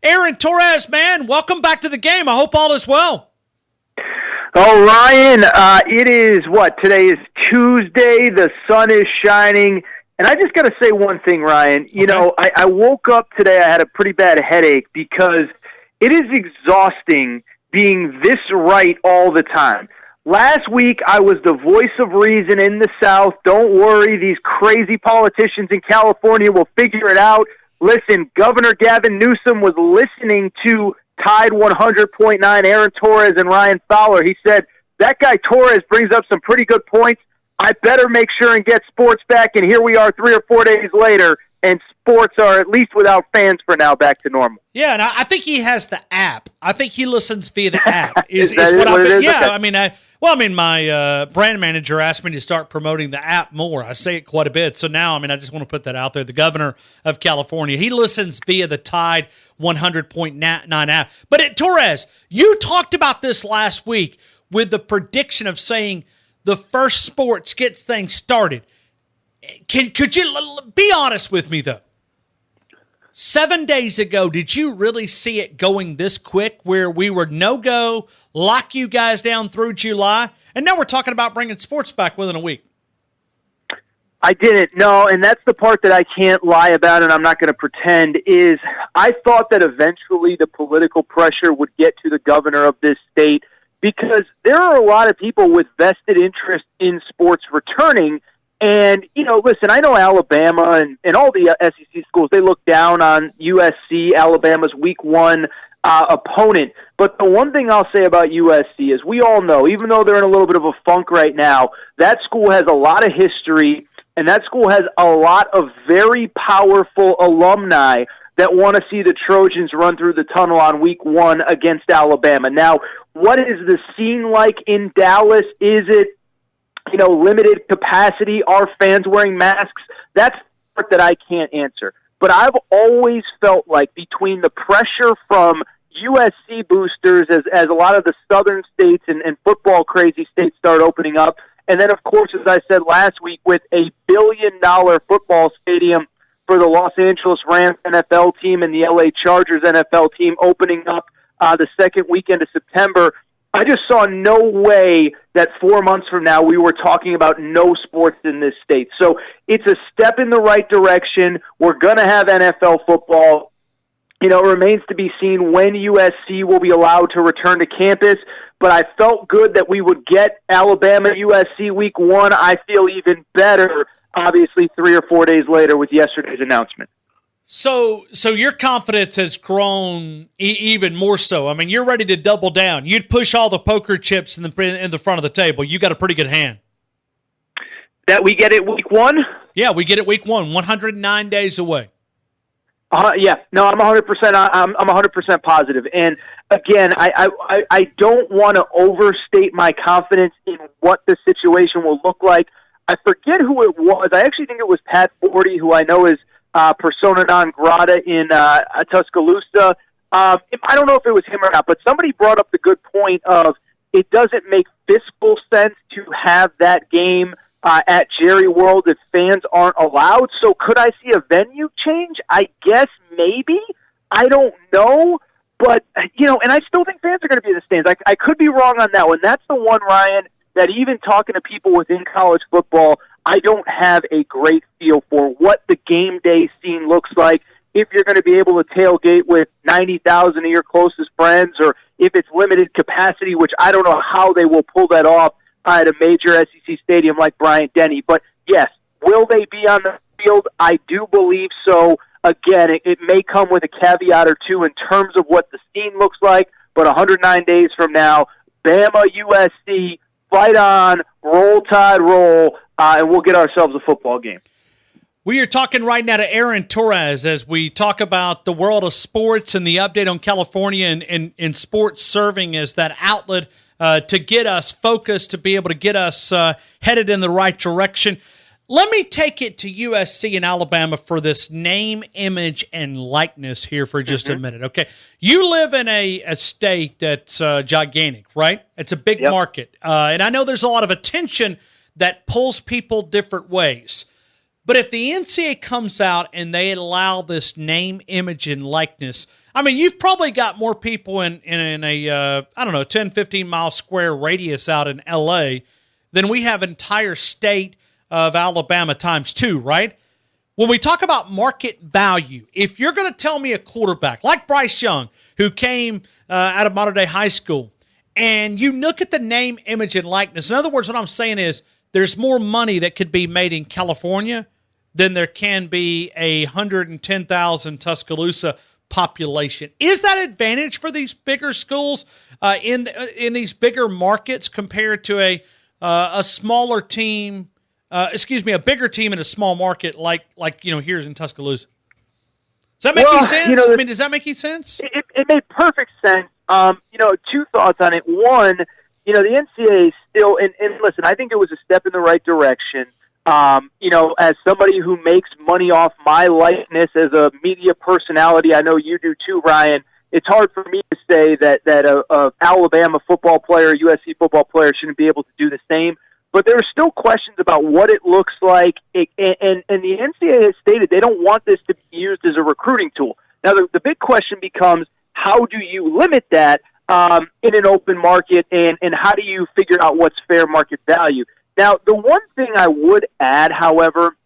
Aaron Torres, man, welcome back to the game. I hope all is well. Oh, Ryan, it is Today is Tuesday. The sun is shining. And I just got to say one thing, Ryan. You know, I woke up today. I had a pretty bad headache because it is exhausting being this right all the time. Last week, I was the voice of reason in the South. Don't worry, these crazy politicians in California will figure it out. Listen, Governor Gavin Newsom was listening to Tide 100.9 Aaron Torres and Ryan Fowler. He said, that guy Torres brings up some pretty good points. I better make sure and get sports back. And here we are 3 or 4 days later, and sports are, at least without fans for now, back to normal. Yeah, and I think he has the app. I think he listens via the app. Is what it is? Yeah, Okay. My brand manager asked me to start promoting the app more. I say it quite a bit. So now, I just want to put that out there. The governor of California, he listens via the Tide 100.9 app. But Torres, you talked about this last week with the prediction of saying the first sports gets things started. Could you be honest with me, though? 7 days ago, did you really see it going this quick where we were no-go, lock you guys down through July, and now we're talking about bringing sports back within a week? I didn't, no, and that's the part that I can't lie about, and I'm not going to pretend, is I thought that eventually the political pressure would get to the governor of this state because there are a lot of people with vested interest in sports returning. And, listen, I know Alabama and all the SEC schools, they look down on USC, Alabama's week one opponent. But the one thing I'll say about USC is we all know, even though they're in a little bit of a funk right now, that school has a lot of history, and that school has a lot of very powerful alumni that want to see the Trojans run through the tunnel on week one against Alabama. Now, what is the scene like in Dallas? Is it limited capacity? Are fans wearing masks? That's the part that I can't answer. But I've always felt like between the pressure from USC boosters as a lot of the southern states and football crazy states start opening up, and then, of course, as I said last week, with a $1 billion football stadium for the Los Angeles Rams NFL team and the LA Chargers NFL team opening up the second weekend of September, I just saw no way that 4 months from now we were talking about no sports in this state. So it's a step in the right direction. We're going to have NFL football. It remains to be seen when USC will be allowed to return to campus, but I felt good that we would get Alabama USC week one. I feel even better, obviously, 3 or 4 days later with yesterday's announcement. So your confidence has grown even more so. You're ready to double down. You'd push all the poker chips in the front of the table. You got a pretty good hand. That we get it week one? Yeah, we get it week one, 109 days away. Yeah, no, I'm 100%. I'm 100% positive. And again, I don't want to overstate my confidence in what the situation will look like. I forget who it was. I actually think it was Pat Forty, who I know is persona non grata in Tuscaloosa. I don't know if it was him or not, but somebody brought up the good point of it doesn't make fiscal sense to have that game at Jerry World if fans aren't allowed. So could I see a venue change? I guess maybe. I don't know. But, and I still think fans are going to be in the stands. I could be wrong on that one. That's the one, Ryan, that even talking to people within college football, I don't have a great feel for what the game day scene looks like, if you're going to be able to tailgate with 90,000 of your closest friends, or if it's limited capacity, which I don't know how they will pull that off at a major SEC stadium like Bryant-Denny. But, yes, will they be on the field? I do believe so. Again, it may come with a caveat or two in terms of what the scene looks like, but 109 days from now, Bama, USC, fight on, roll Tide, roll, and we'll get ourselves a football game. We are talking right now to Aaron Torres as we talk about the world of sports and the update on California and sports serving as that outlet to get us focused, to be able to get us headed in the right direction. Let me take it to USC and Alabama for this name, image, and likeness here for just a minute, okay? You live in a state that's gigantic, right? It's a big market. And I know there's a lot of attention that pulls people different ways. But if the NCAA comes out and they allow this name, image, and likeness, I mean, you've probably got more people in a, I don't know, 10, 15-mile square radius out in L.A. than we have entire state of Alabama times 2, right? When we talk about market value, if you're going to tell me a quarterback like Bryce Young, who came out of modern-day high school, and you look at the name, image, and likeness, in other words, what I'm saying is there's more money that could be made in California than there can be a 110,000 Tuscaloosa population. Is that advantage for these bigger schools in these bigger markets compared to a smaller team? A bigger team in a small market like here's in Tuscaloosa. Does that make any sense? Does that make any sense? It made perfect sense. Two thoughts on it. One, the NCAA is still, and listen, I think it was a step in the right direction. As somebody who makes money off my likeness as a media personality, I know you do too, Ryan. It's hard for me to say that a Alabama football player, USC football player shouldn't be able to do the same. But there are still questions about what it looks like, and the NCAA has stated they don't want this to be used as a recruiting tool. Now, the big question becomes, how do you limit that in an open market, and how do you figure out what's fair market value? Now, the one thing I would add, however,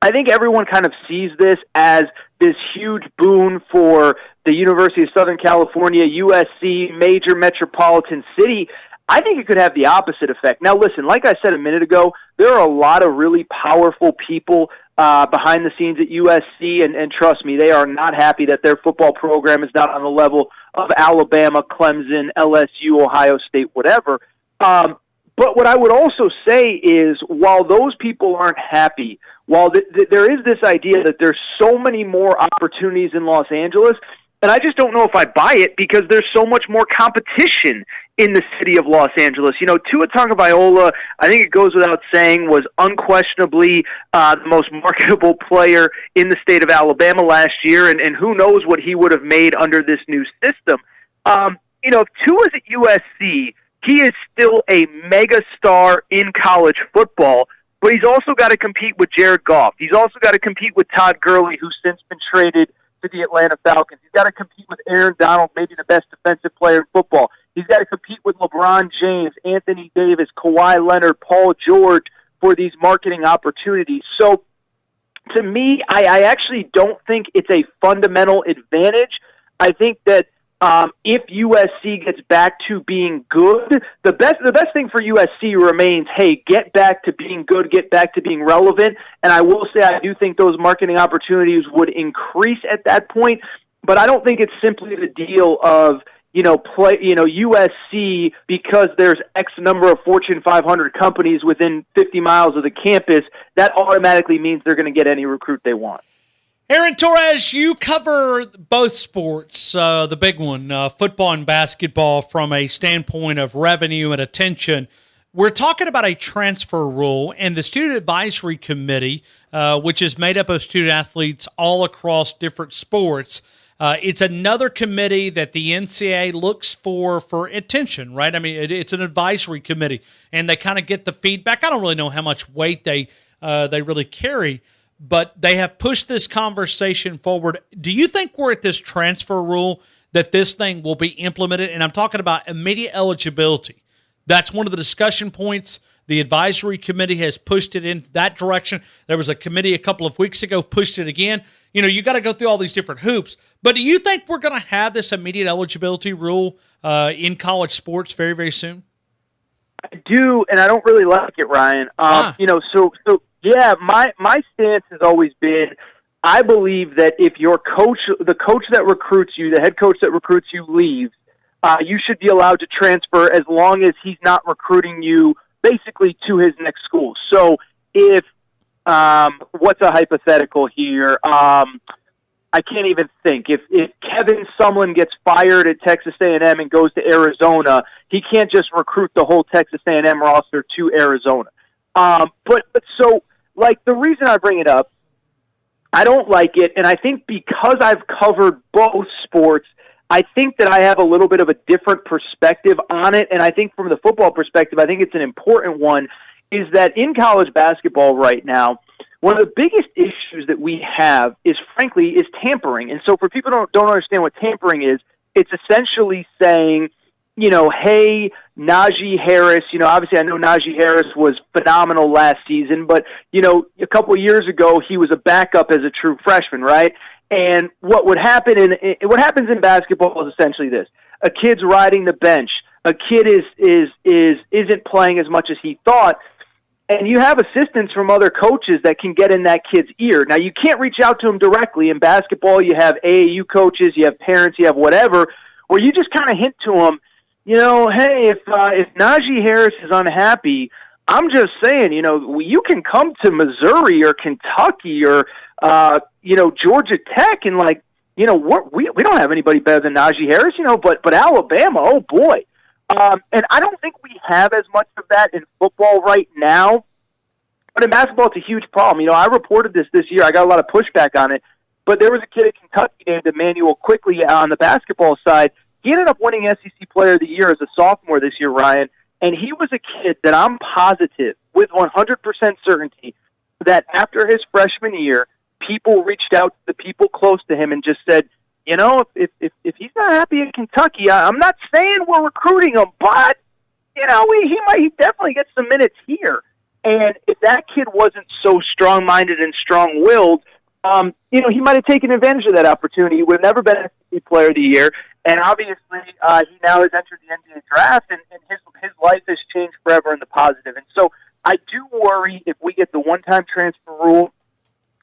I think everyone kind of sees this as this huge boon for the University of Southern California, USC, major metropolitan city. I think it could have the opposite effect. Now, listen, like I said a minute ago, there are a lot of really powerful people behind the scenes at USC, and trust me, they are not happy that their football program is not on the level of Alabama, Clemson, LSU, Ohio State, whatever. But what I would also say is, while those people aren't happy, while there is this idea that there's so many more opportunities in Los Angeles, and I just don't know if I buy it because there's so much more competition in the city of Los Angeles. Tua Tagovailoa, I think it goes without saying, was unquestionably the most marketable player in the state of Alabama last year, and who knows what he would have made under this new system. If Tua's at USC, he is still a mega star in college football, but he's also got to compete with Jared Goff. He's also got to compete with Todd Gurley, who's since been traded to the Atlanta Falcons. He's got to compete with Aaron Donald, maybe the best defensive player in football. He's got to compete with LeBron James, Anthony Davis, Kawhi Leonard, Paul George for these marketing opportunities. So, to me, I actually don't think it's a fundamental advantage. I think that if USC gets back to being good, the best thing for USC remains, hey, get back to being good, get back to being relevant. And I will say I do think those marketing opportunities would increase at that point, but I don't think it's simply the deal of, USC, because there's X number of Fortune 500 companies within 50 miles of the campus, that automatically means they're going to get any recruit they want. Aaron Torres, you cover both sports, the big one, football and basketball, from a standpoint of revenue and attention. We're talking about a transfer rule, and the Student Advisory Committee, which is made up of student athletes all across different sports, it's another committee that the NCAA looks for attention, right? I mean, it's an advisory committee, and they kind of get the feedback. I don't really know how much weight they really carry, but they have pushed this conversation forward. Do you think we're at this transfer rule that this thing will be implemented? And I'm talking about immediate eligibility. That's one of the discussion points. The advisory committee has pushed it in that direction. There was a committee a couple of weeks ago, pushed it again. You got to go through all these different hoops. But do you think we're going to have this immediate eligibility rule in college sports very, very soon? I do, and I don't really like it, Ryan. Yeah, my stance has always been, I believe that if the coach that recruits you, the head coach that recruits you leaves, you should be allowed to transfer as long as he's not recruiting you basically to his next school. So if, what's a hypothetical here? I can't even think. If Kevin Sumlin gets fired at Texas A&M and goes to Arizona, he can't just recruit the whole Texas A&M roster to Arizona. The reason I bring it up, I don't like it, and I think because I've covered both sports, I think that I have a little bit of a different perspective on it, and I think from the football perspective, I think it's an important one, is that in college basketball right now, one of the biggest issues that we have is tampering. And so for people who don't understand what tampering is, it's essentially saying, hey, Najee Harris, obviously I know Najee Harris was phenomenal last season, but, a couple of years ago, he was a backup as a true freshman, right? And what happens in basketball is essentially this. A kid's riding the bench. A kid isn't playing as much as he thought. And you have assistants from other coaches that can get in that kid's ear. Now, you can't reach out to him directly. In basketball, you have AAU coaches, you have parents, you have whatever, where you just kind of hint to them, hey, if Najee Harris is unhappy, I'm just saying, you can come to Missouri or Kentucky or, Georgia Tech and, we don't have anybody better than Najee Harris, but Alabama, oh, boy. And I don't think we have as much of that in football right now. But in basketball, it's a huge problem. I reported this year. I got a lot of pushback on it. But there was a kid at Kentucky named Emmanuel Quickly on the basketball side. He ended up winning SEC Player of the Year as a sophomore this year, Ryan. And he was a kid that I'm positive, with 100% certainty, that after his freshman year, people reached out to the people close to him and just said, if he's not happy in Kentucky, I'm not saying we're recruiting him, but, he definitely get some minutes here. And if that kid wasn't so strong-minded and strong-willed, he might have taken advantage of that opportunity. He would have never been a SEC Player of the Year. And obviously, he now has entered the NBA draft, and his life has changed forever in the positive. And so I do worry if we get the one-time transfer rule,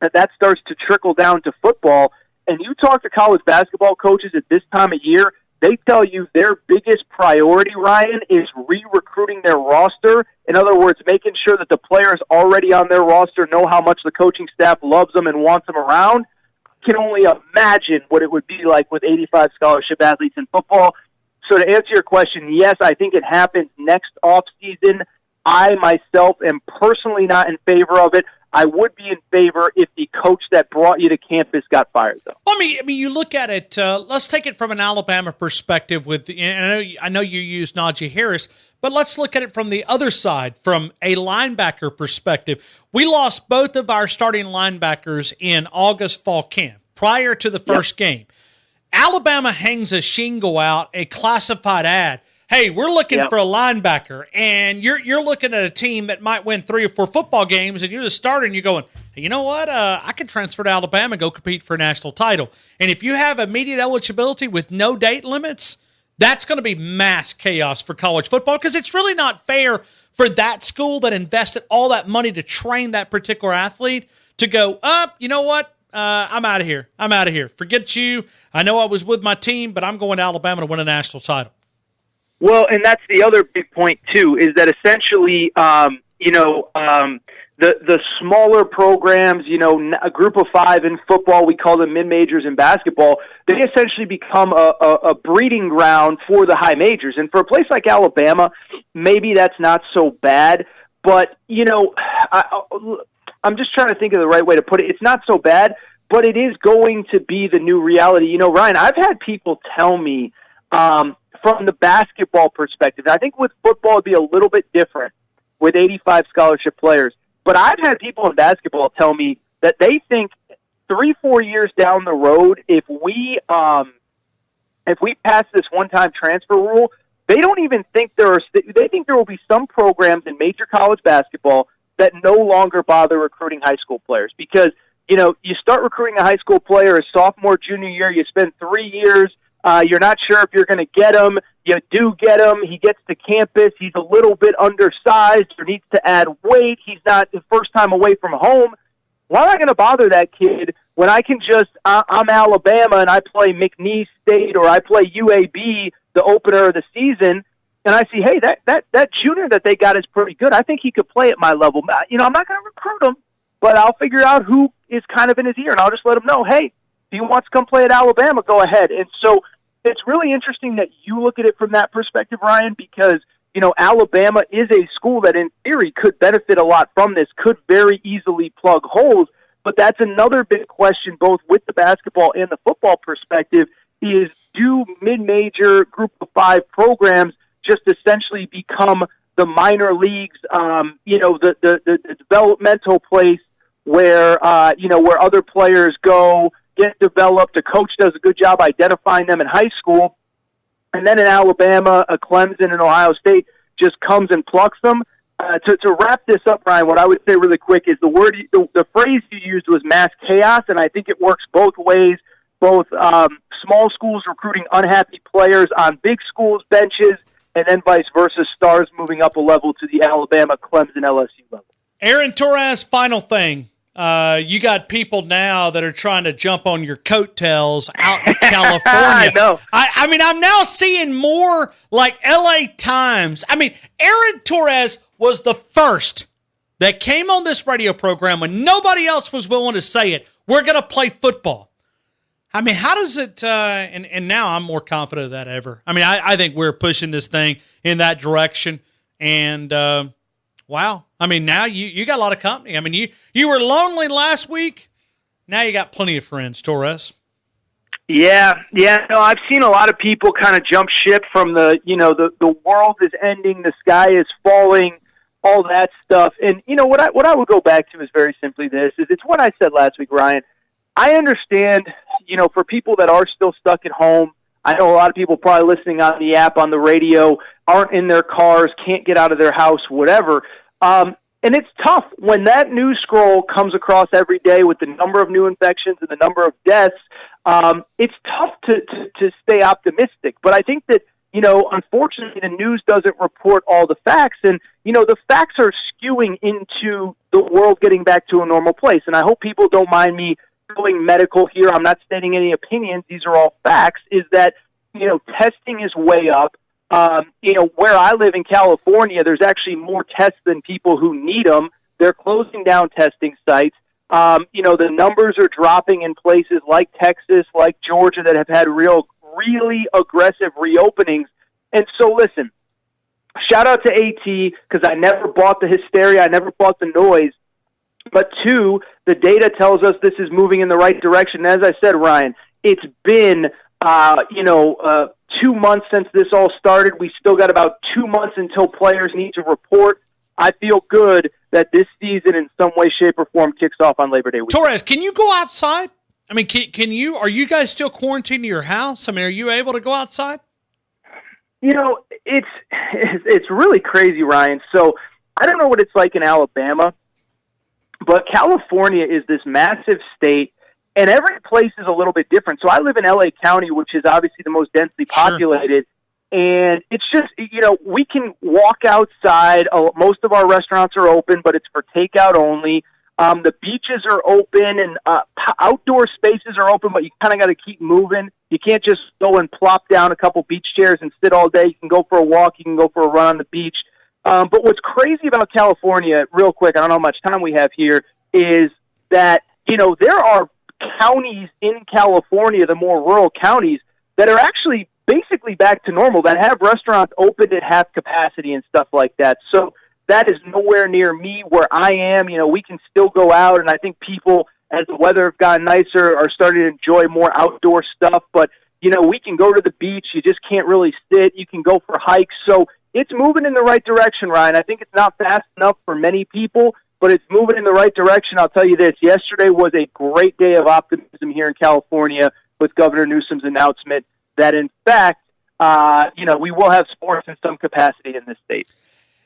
that starts to trickle down to football. And you talk to college basketball coaches at this time of year, they tell you their biggest priority, Ryan, is re-recruiting their roster. In other words, making sure that the players already on their roster know how much the coaching staff loves them and wants them around. Can only imagine what it would be like with 85 scholarship athletes in football. So to answer your question, yes, I think it happens next offseason. I myself am personally not in favor of it. I would be in favor if the coach that brought you to campus got fired, though. Well, I mean, you look at it. Let's take it from an Alabama perspective. I know you use Najee Harris, but let's look at it from the other side, from a linebacker perspective. We lost both of our starting linebackers in August fall camp prior to the first game. Alabama hangs a shingle out, a classified ad. Hey, we're looking for a linebacker, and you're looking at a team that might win 3 or 4 football games, and you're the starter, and you're going, hey, you know what? I could transfer to Alabama and go compete for a national title. And if you have immediate eligibility with no date limits, that's going to be mass chaos for college football, because it's really not fair for that school that invested all that money to train that particular athlete to go, you know what? I'm out of here. Forget you. I know I was with my team, but I'm going to Alabama to win a national title. Well, and that's the other big point, too, is that essentially, the smaller programs, a group of 5 in football, we call them mid-majors in basketball, they essentially become a breeding ground for the high majors. And for a place like Alabama, maybe that's not so bad. But, I'm just trying to think of the right way to put it. It's not so bad, but it is going to be the new reality. Ryan, I've had people tell me from the basketball perspective, I think with football it'd be a little bit different with 85 scholarship players, but I've had people in basketball tell me that they think 3-4 years down the road, if we pass this one-time transfer rule, they don't even think they think there will be some programs in major college basketball that no longer bother recruiting high school players, because you start recruiting a high school player as sophomore, junior year, you spend 3 years, you're not sure if you're going to get him. You do get him. He gets to campus. He's a little bit undersized or needs to add weight. He's not the first time away from home. Why am I going to bother that kid when I can just, I'm Alabama and I play McNeese State or I play UAB the opener of the season, and I see, hey, that junior that they got is pretty good. I think he could play at my level. I'm not going to recruit him, but I'll figure out who is kind of in his ear, and I'll just let him know, hey, if he wants to come play at Alabama, go ahead. And so it's really interesting that you look at it from that perspective, Ryan, because, Alabama is a school that in theory could benefit a lot from this, could very easily plug holes. But that's another big question, both with the basketball and the football perspective, is do mid-major group of 5 programs just essentially become the minor leagues, the developmental place where where other players go, get developed. A coach does a good job identifying them in high school, and then in Alabama, a Clemson, and Ohio State just comes and plucks them. To wrap this up, Brian, what I would say really quick is the phrase you used was mass chaos, and I think it works both ways. Both small schools recruiting unhappy players on big schools' benches, and then vice versa, stars moving up a level to the Alabama, Clemson, LSU level. Aaron Torres, final thing. You got people now that are trying to jump on your coattails out in California. I know. I mean, I'm now seeing more like LA Times. I mean, Aaron Torres was the first that came on this radio program when nobody else was willing to say it. We're going to play football. I mean, how does it and now I'm more confident of that ever. I mean, I think we're pushing this thing in that direction. And, wow. I mean, now you got a lot of company. I mean, you were lonely last week. Now you got plenty of friends, Torres. Yeah. No, I've seen a lot of people kind of jump ship from the world is ending, the sky is falling, all that stuff. And what I would go back to is very simply this: it's what I said last week, Ryan. I understand, for people that are still stuck at home. I know a lot of people probably listening on the app, on the radio, aren't in their cars, can't get out of their house, whatever. And it's tough when that news scroll comes across every day with the number of new infections and the number of deaths. It's tough to stay optimistic. But I think that, unfortunately, the news doesn't report all the facts. And, the facts are skewing into the world getting back to a normal place. And I hope people don't mind me going medical here. I'm not stating any opinions. These are all facts. Is that, testing is way up. Where I live in California, there's actually more tests than people who need them. They're closing down testing sites. The numbers are dropping in places like Texas, like Georgia, that have had really aggressive reopenings. And so, listen, shout out to AT, because I never bought the hysteria. I never bought the noise. But two, the data tells us this is moving in the right direction. As I said, Ryan, it's been, 2 months since this all started. We still got about 2 months until players need to report. I feel good that this season in some way, shape, or form kicks off on Labor Day weekend. Torres, can you go outside? I mean, can you? Are you guys still quarantined in your house? I mean, are you able to go outside? It's really crazy, Ryan. So I don't know what it's like in Alabama, but California is this massive state, and every place is a little bit different. So I live in L.A. County, which is obviously the most densely populated, and it's just, we can walk outside. Most of our restaurants are open, but it's for takeout only. The beaches are open, and outdoor spaces are open, but you kind of got to keep moving. You can't just go and plop down a couple beach chairs and sit all day. You can go for a walk. You can go for a run on the beach. But what's crazy about California, real quick, I don't know how much time we have here, is that, there are counties in California, the more rural counties, that are actually basically back to normal, that have restaurants open at half capacity and stuff like that. So that is nowhere near me where I am. We can still go out, and I think people, as the weather has gotten nicer, are starting to enjoy more outdoor stuff. But, we can go to the beach. You just can't really sit. You can go for hikes. So it's moving in the right direction, Ryan. I think it's not fast enough for many people, but it's moving in the right direction. I'll tell you this. Yesterday was a great day of optimism here in California with Governor Newsom's announcement that, in fact, we will have sports in some capacity in this state.